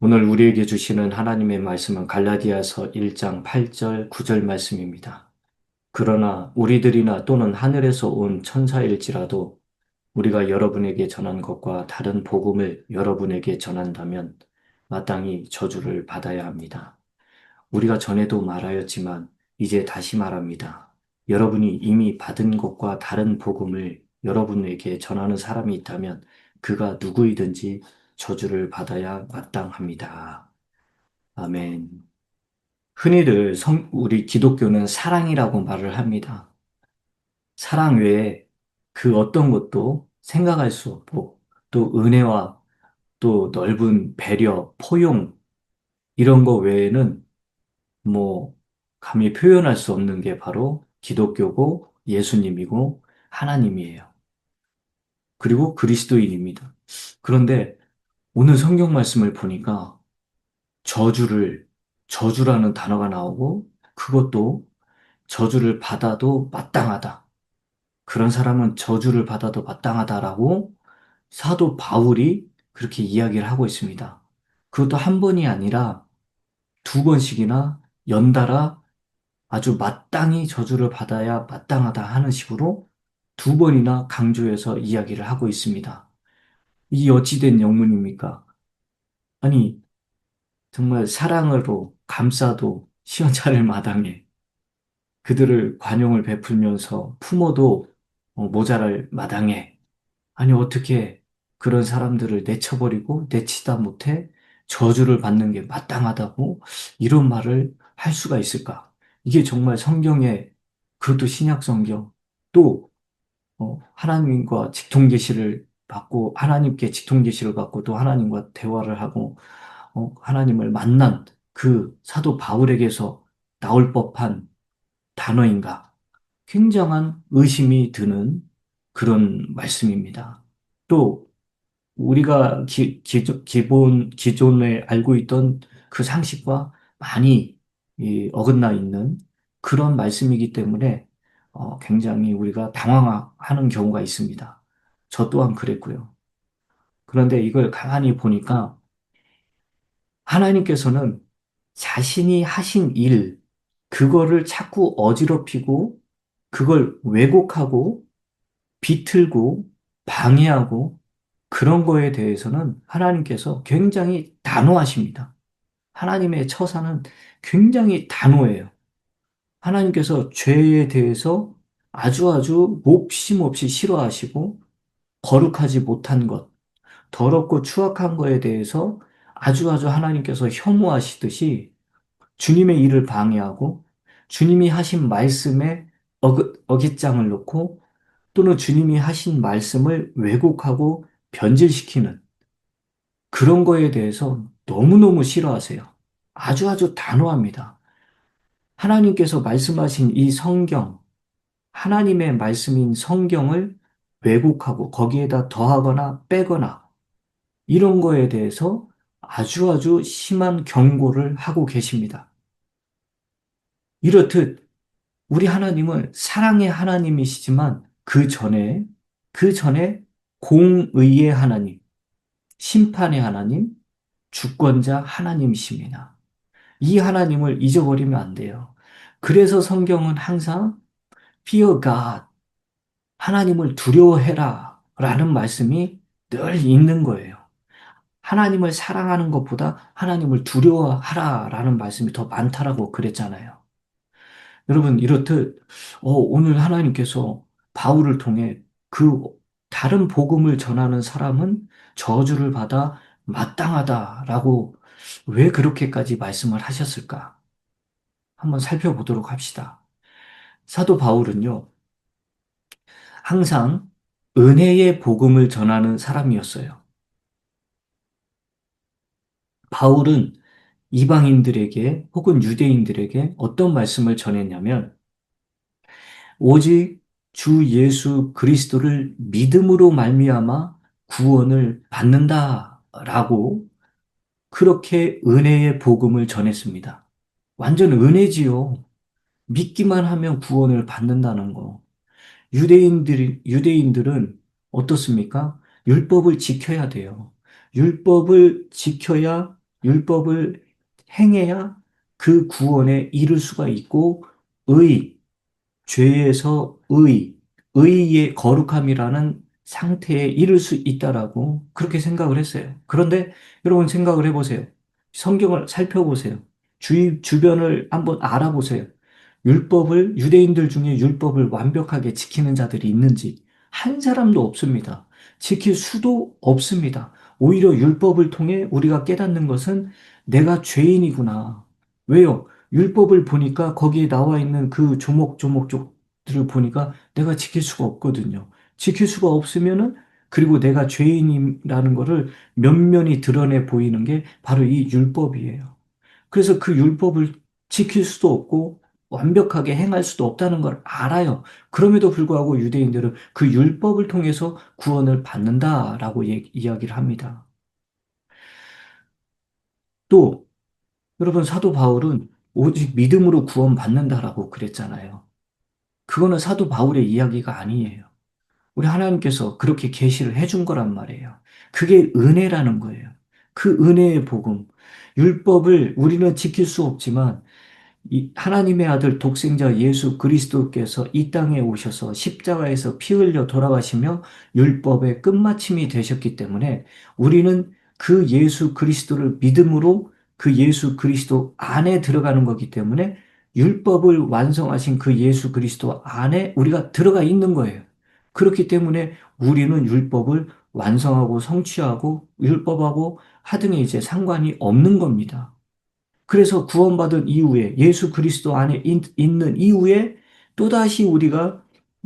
오늘 우리에게 주시는 하나님의 말씀은 갈라디아서 1장 8절, 9절 말씀입니다. 그러나 우리들이나 또는 하늘에서 온 천사일지라도 우리가 여러분에게 전한 것과 다른 복음을 여러분에게 전한다면 마땅히 저주를 받아야 합니다. 우리가 전에도 말하였지만 이제 다시 말합니다. 여러분이 이미 받은 것과 다른 복음을 여러분에게 전하는 사람이 있다면 그가 누구이든지 저주를 받아야 마땅합니다. 아멘. 흔히들 우리 기독교는 사랑이라고 말을 합니다. 사랑 외에 그 어떤 것도 생각할 수 없고, 또 은혜와 또 넓은 배려, 포용, 이런 거 외에는 뭐, 감히 표현할 수 없는 게 바로 기독교고 예수님이고 하나님이에요. 그리고 그리스도인입니다. 그런데 오늘 성경 말씀을 보니까 저주를, 저주라는 단어가 나오고 그것도 저주를 받아도 마땅하다. 그런 사람은 저주를 받아도 마땅하다라고 사도 바울이 그렇게 이야기를 하고 있습니다. 그것도 한 번이 아니라 두 번씩이나 연달아 아주 마땅히 저주를 받아야 마땅하다 하는 식으로 두 번이나 강조해서 이야기를 하고 있습니다. 이 어찌된 영문입니까? 아니, 정말 사랑으로 감싸도 시원찮을 마당에 그들을 관용을 베풀면서 품어도 모자랄 마당에 아니 어떻게 그런 사람들을 내쳐버리고 내치다 못해 저주를 받는 게 마땅하다고 이런 말을 할 수가 있을까? 이게 정말 성경에 그것도 신약 성경 또 하나님과 직통계시를 받고 하나님께 직통계시를 받고 또 하나님과 대화를 하고 하나님을 만난 그 사도 바울에게서 나올 법한 단어인가? 굉장한 의심이 드는 그런 말씀입니다. 또 우리가 기존에 알고 있던 그 상식과 많이 어긋나 있는 그런 말씀이기 때문에 굉장히 우리가 당황하는 경우가 있습니다. 저 또한 그랬고요. 그런데 이걸 가만히 보니까 하나님께서는 자신이 하신 일, 그거를 자꾸 어지럽히고 그걸 왜곡하고 비틀고 방해하고 그런 거에 대해서는 하나님께서 굉장히 단호하십니다. 하나님의 처사는 굉장히 단호해요. 하나님께서 죄에 대해서 아주 아주 몹시 몹시 싫어하시고 거룩하지 못한 것, 더럽고 추악한 거에 대해서 아주 아주 하나님께서 혐오하시듯이 주님의 일을 방해하고 주님이 하신 말씀에 어깃장을 놓고 또는 주님이 하신 말씀을 왜곡하고 변질시키는 그런 거에 대해서 너무너무 싫어하세요. 아주 아주 단호합니다. 하나님께서 말씀하신 이 성경, 하나님의 말씀인 성경을 왜곡하고 거기에다 더하거나 빼거나 이런 거에 대해서 아주 아주 심한 경고를 하고 계십니다. 이렇듯 우리 하나님은 사랑의 하나님이시지만 그 전에 공의의 하나님, 심판의 하나님, 주권자 하나님이십니다. 이 하나님을 잊어버리면 안 돼요. 그래서 성경은 항상 Fear God, 하나님을 두려워해라 라는 말씀이 늘 있는 거예요. 하나님을 사랑하는 것보다 하나님을 두려워하라 라는 말씀이 더 많다라고 그랬잖아요. 여러분, 이렇듯 오늘 하나님께서 바울을 통해 그 다른 복음을 전하는 사람은 저주를 받아 마땅하다라고 왜 그렇게까지 말씀을 하셨을까? 한번 살펴보도록 합시다. 사도 바울은요, 항상 은혜의 복음을 전하는 사람이었어요. 바울은 이방인들에게 혹은 유대인들에게 어떤 말씀을 전했냐면, 오직 주 예수 그리스도를 믿음으로 말미암아 구원을 받는다라고 그렇게 은혜의 복음을 전했습니다. 완전 은혜지요. 믿기만 하면 구원을 받는다는 거. 유대인들은 어떻습니까? 율법을 지켜야 돼요. 율법을 지켜야 율법을 행해야 그 구원에 이를 수가 있고, 의, 죄에서 의의 거룩함이라는 상태에 이를 수 있다라고 그렇게 생각을 했어요. 그런데 여러분 생각을 해보세요. 성경을 살펴보세요. 주변을 한번 알아보세요. 유대인들 중에 율법을 완벽하게 지키는 자들이 있는지 한 사람도 없습니다. 지킬 수도 없습니다. 오히려 율법을 통해 우리가 깨닫는 것은 내가 죄인이구나. 왜요? 율법을 보니까 거기에 나와 있는 그 조목조목들을 보니까 내가 지킬 수가 없거든요. 지킬 수가 없으면은 그리고 내가 죄인이라는 거를 면면이 드러내 보이는 게 바로 이 율법이에요. 그래서 그 율법을 지킬 수도 없고 완벽하게 행할 수도 없다는 걸 알아요. 그럼에도 불구하고 유대인들은 그 율법을 통해서 구원을 받는다라고 이야기를 합니다. 또 여러분 사도 바울은 오직 믿음으로 구원받는다라고 그랬잖아요. 그거는 사도 바울의 이야기가 아니에요. 우리 하나님께서 그렇게 계시를 해준 거란 말이에요. 그게 은혜라는 거예요. 그 은혜의 복음. 율법을 우리는 지킬 수 없지만 이 하나님의 아들 독생자 예수 그리스도께서 이 땅에 오셔서 십자가에서 피 흘려 돌아가시며 율법의 끝마침이 되셨기 때문에 우리는 그 예수 그리스도를 믿음으로 그 예수 그리스도 안에 들어가는 거기 때문에 율법을 완성하신 그 예수 그리스도 안에 우리가 들어가 있는 거예요. 그렇기 때문에 우리는 율법을 완성하고 성취하고 율법하고 하등의 이제 상관이 없는 겁니다. 그래서 구원받은 이후에 예수 그리스도 안에 있는 이후에 또다시 우리가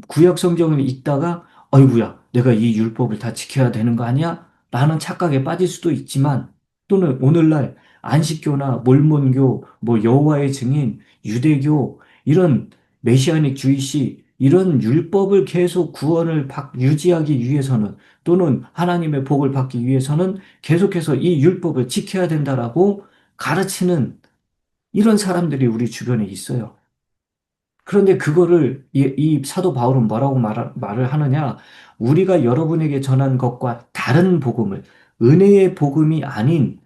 구약 성경을 읽다가 아이고야 내가 이 율법을 다 지켜야 되는 거 아니야? 라는 착각에 빠질 수도 있지만 또는 오늘날 안식교나 몰몬교, 뭐 여호와의 증인, 유대교 이런 메시아닉 주의시 이런 율법을 계속 유지하기 위해서는 또는 하나님의 복을 받기 위해서는 계속해서 이 율법을 지켜야 된다라고 가르치는 이런 사람들이 우리 주변에 있어요. 그런데 그거를 이 사도 바울은 뭐라고 말을 하느냐? 우리가 여러분에게 전한 것과 다른 복음을, 은혜의 복음이 아닌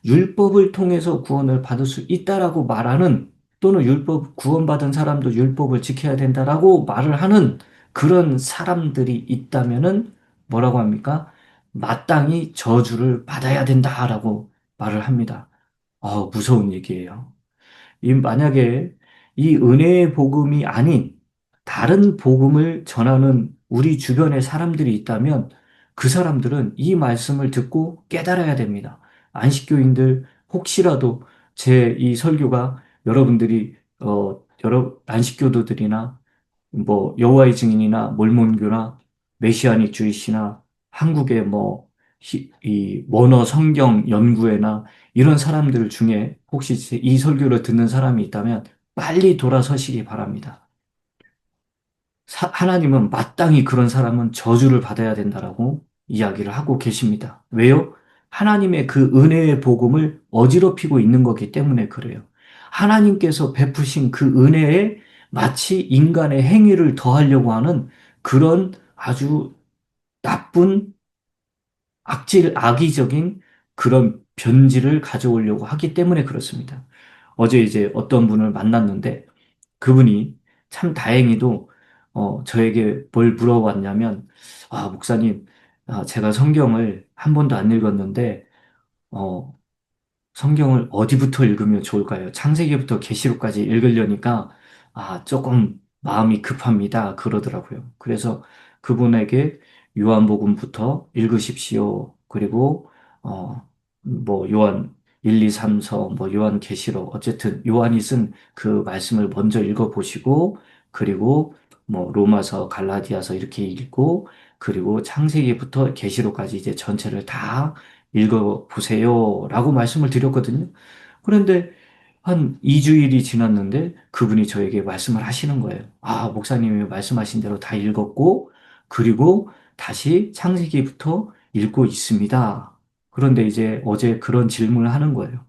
율법을 통해서 구원을 받을 수 있다라고 말하는 또는 구원받은 사람도 율법을 지켜야 된다라고 말을 하는 그런 사람들이 있다면은 뭐라고 합니까? 마땅히 저주를 받아야 된다라고 말을 합니다. 무서운 얘기예요. 만약에 이 은혜의 복음이 아닌 다른 복음을 전하는 우리 주변의 사람들이 있다면 그 사람들은 이 말씀을 듣고 깨달아야 됩니다. 안식교인들 혹시라도 제 이 설교가 여러분들이 여러 안식교도들이나 뭐 여호와의 증인이나 몰몬교나 메시아닉 주의시나 한국의 뭐 이 원어 성경 연구회나 이런 사람들 중에 혹시 이 설교를 듣는 사람이 있다면 빨리 돌아서시기 바랍니다. 하나님은 마땅히 그런 사람은 저주를 받아야 된다라고 이야기를 하고 계십니다. 왜요? 하나님의 그 은혜의 복음을 어지럽히고 있는 거기 때문에 그래요. 하나님께서 베푸신 그 은혜에 마치 인간의 행위를 더하려고 하는 그런 아주 나쁜 악의적인 그런 변질을 가져오려고 하기 때문에 그렇습니다. 어제 이제 어떤 분을 만났는데 그분이 참 다행히도 저에게 뭘 물어봤냐면 목사님, 제가 성경을 한 번도 안 읽었는데 어, 성경을 어디부터 읽으면 좋을까요? 창세기부터 계시록까지 읽으려니까 조금 마음이 급합니다. 그러더라고요. 그래서 그분에게 요한복음부터 읽으십시오. 그리고 뭐 요한 1, 2, 3서 뭐 요한계시록 어쨌든 요한이 쓴 그 말씀을 먼저 읽어보시고 그리고 뭐 로마서, 갈라디아서 이렇게 읽고 그리고 창세기부터 계시록까지 이제 전체를 다 읽어보세요. 라고 말씀을 드렸거든요. 그런데 한 2주일이 지났는데 그분이 저에게 말씀을 하시는 거예요. 목사님이 말씀하신 대로 다 읽었고, 그리고 다시 창세기부터 읽고 있습니다. 그런데 이제 어제 그런 질문을 하는 거예요.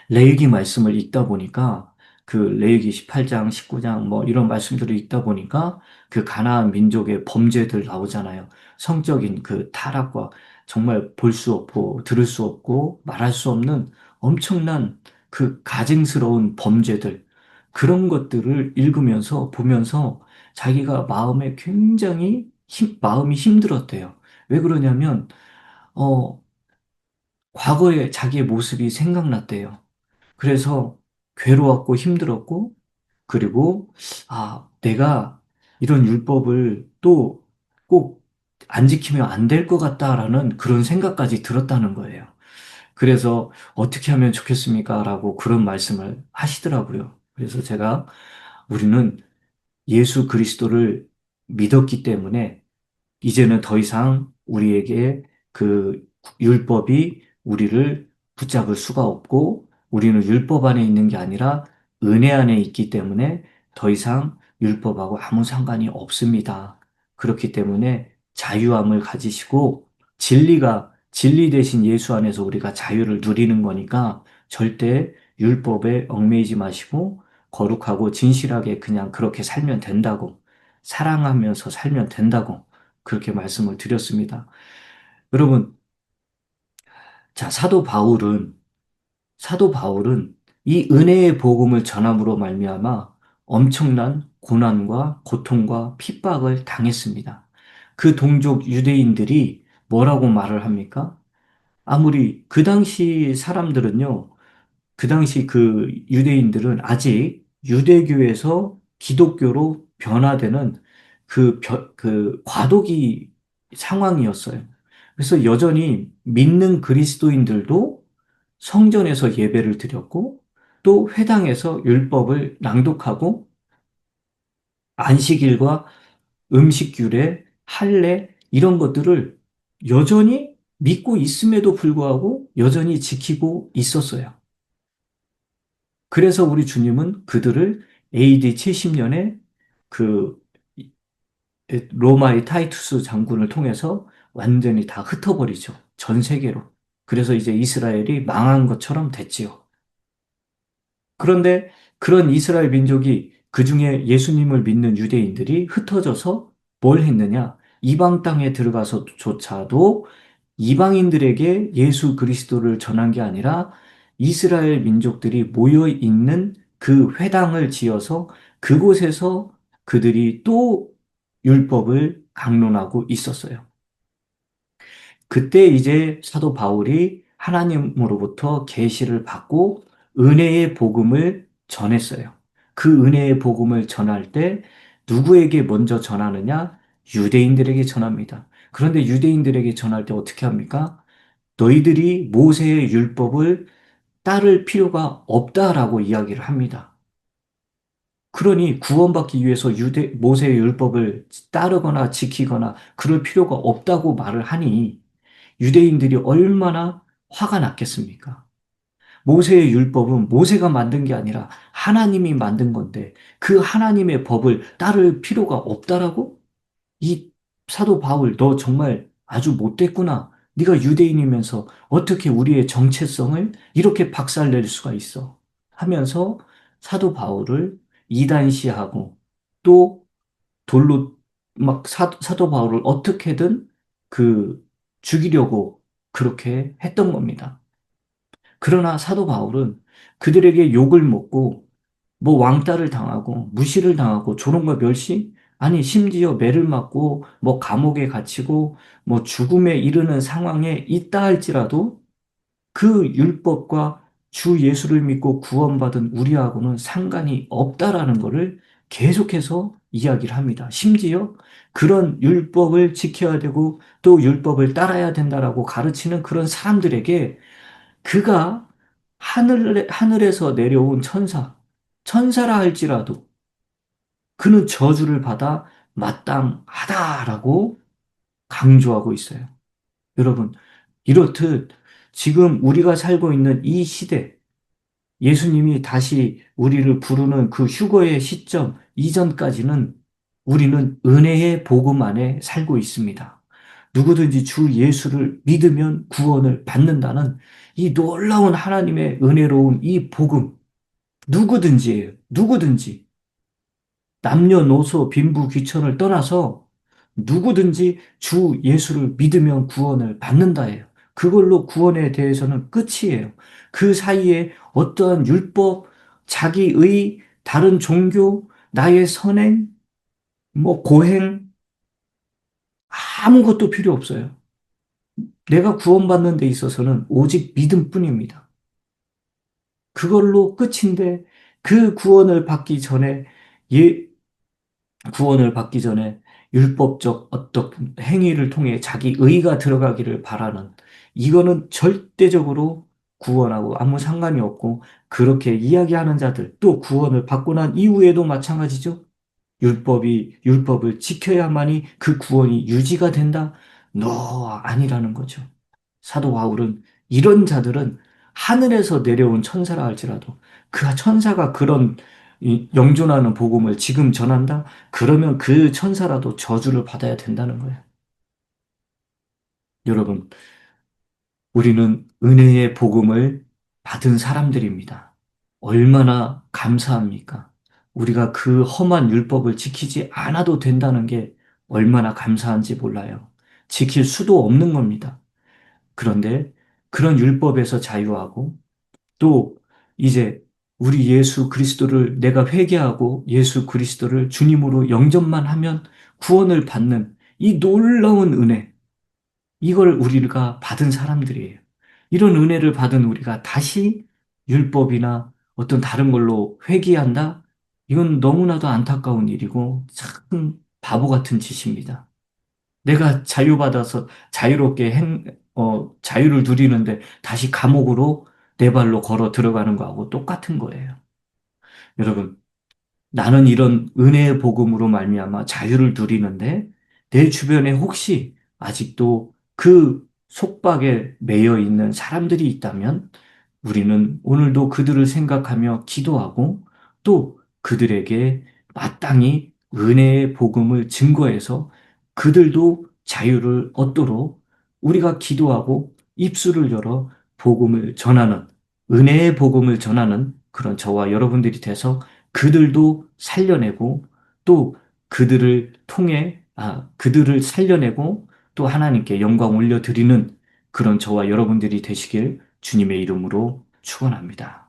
레위기 말씀을 읽다 보니까 그 레위기 18장, 19장 뭐 이런 말씀들을 읽다 보니까 그 가나안 민족의 범죄들 나오잖아요. 성적인 그 타락과 정말 볼 수 없고 들을 수 없고 말할 수 없는 엄청난 그 가증스러운 범죄들 그런 것들을 읽으면서 보면서 자기가 마음에 굉장히 마음이 힘들었대요. 왜 그러냐면 어 과거의 자기의 모습이 생각났대요. 그래서 괴로웠고 힘들었고, 그리고, 내가 이런 율법을 또 꼭 안 지키면 안 될 것 같다라는 그런 생각까지 들었다는 거예요. 그래서 어떻게 하면 좋겠습니까? 라고 그런 말씀을 하시더라고요. 그래서 제가 우리는 예수 그리스도를 믿었기 때문에 이제는 더 이상 우리에게 그 율법이 우리를 붙잡을 수가 없고 우리는 율법 안에 있는 게 아니라 은혜 안에 있기 때문에 더 이상 율법하고 아무 상관이 없습니다. 그렇기 때문에 자유함을 가지시고 진리 대신 예수 안에서 우리가 자유를 누리는 거니까 절대 율법에 얽매이지 마시고 거룩하고 진실하게 그냥 그렇게 살면 된다고 사랑하면서 살면 된다고 그렇게 말씀을 드렸습니다. 여러분, 자, 사도 바울은 이 은혜의 복음을 전함으로 말미암아 엄청난 고난과 고통과 핍박을 당했습니다. 그 동족 유대인들이 뭐라고 말을 합니까? 아무리 그 당시 사람들은요, 그 당시 그 유대인들은 아직 유대교에서 기독교로 변화되는 그 과도기 상황이었어요. 그래서 여전히 믿는 그리스도인들도 성전에서 예배를 드렸고 또 회당에서 율법을 낭독하고 안식일과 음식규례, 할례 이런 것들을 여전히 믿고 있음에도 불구하고 여전히 지키고 있었어요. 그래서 우리 주님은 그들을 AD 70년에 그 로마의 타이투스 장군을 통해서 완전히 다 흩어버리죠. 전 세계로. 그래서 이제 이스라엘이 망한 것처럼 됐지요. 그런데 그런 이스라엘 민족이 그중에 예수님을 믿는 유대인들이 흩어져서 뭘 했느냐? 이방 땅에 들어가서조차도 이방인들에게 예수 그리스도를 전한 게 아니라 이스라엘 민족들이 모여 있는 그 회당을 지어서 그곳에서 그들이 또 율법을 강론하고 있었어요. 그때 이제 사도 바울이 하나님으로부터 계시를 받고 은혜의 복음을 전했어요. 그 은혜의 복음을 전할 때 누구에게 먼저 전하느냐? 유대인들에게 전합니다. 그런데 유대인들에게 전할 때 어떻게 합니까? 너희들이 모세의 율법을 따를 필요가 없다라고 이야기를 합니다. 그러니 구원받기 위해서 모세의 율법을 따르거나 지키거나 그럴 필요가 없다고 말을 하니 유대인들이 얼마나 화가 났겠습니까? 모세의 율법은 모세가 만든 게 아니라 하나님이 만든 건데 그 하나님의 법을 따를 필요가 없다라고? 이 사도 바울, 너 정말 아주 못됐구나. 네가 유대인이면서 어떻게 우리의 정체성을 이렇게 박살낼 수가 있어? 하면서 사도 바울을 이단시하고 또 돌로 막 사도 바울을 어떻게든 그 죽이려고 그렇게 했던 겁니다. 그러나 사도 바울은 그들에게 욕을 먹고 뭐 왕따를 당하고 무시를 당하고 조롱과 멸시? 아니 심지어 매를 맞고 뭐 감옥에 갇히고 뭐 죽음에 이르는 상황에 있다 할지라도 그 율법과 주 예수를 믿고 구원받은 우리하고는 상관이 없다라는 것을 계속해서 이야기를 합니다. 심지어 그런 율법을 지켜야 되고 또 율법을 따라야 된다라고 가르치는 그런 사람들에게 그가 하늘에서 내려온 천사라 할지라도 그는 저주를 받아 마땅하다라고 강조하고 있어요. 여러분, 이렇듯 지금 우리가 살고 있는 이 시대, 예수님이 다시 우리를 부르는 그 휴거의 시점 이전까지는 우리는 은혜의 복음 안에 살고 있습니다. 누구든지 주 예수를 믿으면 구원을 받는다는 이 놀라운 하나님의 은혜로운 이 복음, 누구든지예요. 누구든지. 남녀노소 빈부 귀천을 떠나서 누구든지 주 예수를 믿으면 구원을 받는다예요. 그걸로 구원에 대해서는 끝이에요. 그 사이에 어떠한 율법, 자기의 다른 종교, 나의 선행, 뭐 고행 아무것도 필요 없어요. 내가 구원받는 데 있어서는 오직 믿음뿐입니다. 그걸로 끝인데 그 예, 구원을 받기 전에 율법적 어떤 행위를 통해 자기 의가 들어가기를 바라는 이거는 절대적으로 구원하고 아무 상관이 없고 그렇게 이야기하는 자들 또 구원을 받고 난 이후에도 마찬가지죠. 율법을 지켜야만이 그 구원이 유지가 된다? No, 아니라는 거죠. 사도 바울은 이런 자들은 하늘에서 내려온 천사라 할지라도 그 천사가 그런 영존하는 복음을 지금 전한다? 그러면 그 천사라도 저주를 받아야 된다는 거예요. 여러분, 우리는 은혜의 복음을 받은 사람들입니다. 얼마나 감사합니까? 우리가 그 험한 율법을 지키지 않아도 된다는 게 얼마나 감사한지 몰라요. 지킬 수도 없는 겁니다. 그런데 그런 율법에서 자유하고 또 이제 우리 예수 그리스도를 내가 회개하고 예수 그리스도를 주님으로 영접만 하면 구원을 받는 이 놀라운 은혜, 이걸 우리가 받은 사람들이에요. 이런 은혜를 받은 우리가 다시 율법이나 어떤 다른 걸로 회귀한다? 이건 너무나도 안타까운 일이고 참 바보 같은 짓입니다. 내가 자유받아서 자유를 누리는데 다시 감옥으로 내 발로 걸어 들어가는 거하고 똑같은 거예요. 여러분, 나는 이런 은혜의 복음으로 말미암아 자유를 누리는데 내 주변에 혹시 아직도 그 속박에 매여 있는 사람들이 있다면 우리는 오늘도 그들을 생각하며 기도하고 또 그들에게 마땅히 은혜의 복음을 증거해서 그들도 자유를 얻도록 우리가 기도하고 입술을 열어 복음을 전하는 은혜의 복음을 전하는 그런 저와 여러분들이 돼서 그들도 살려내고 또 그들을 살려내고 또 하나님께 영광 올려드리는 그런 저와 여러분들이 되시길 주님의 이름으로 축원합니다.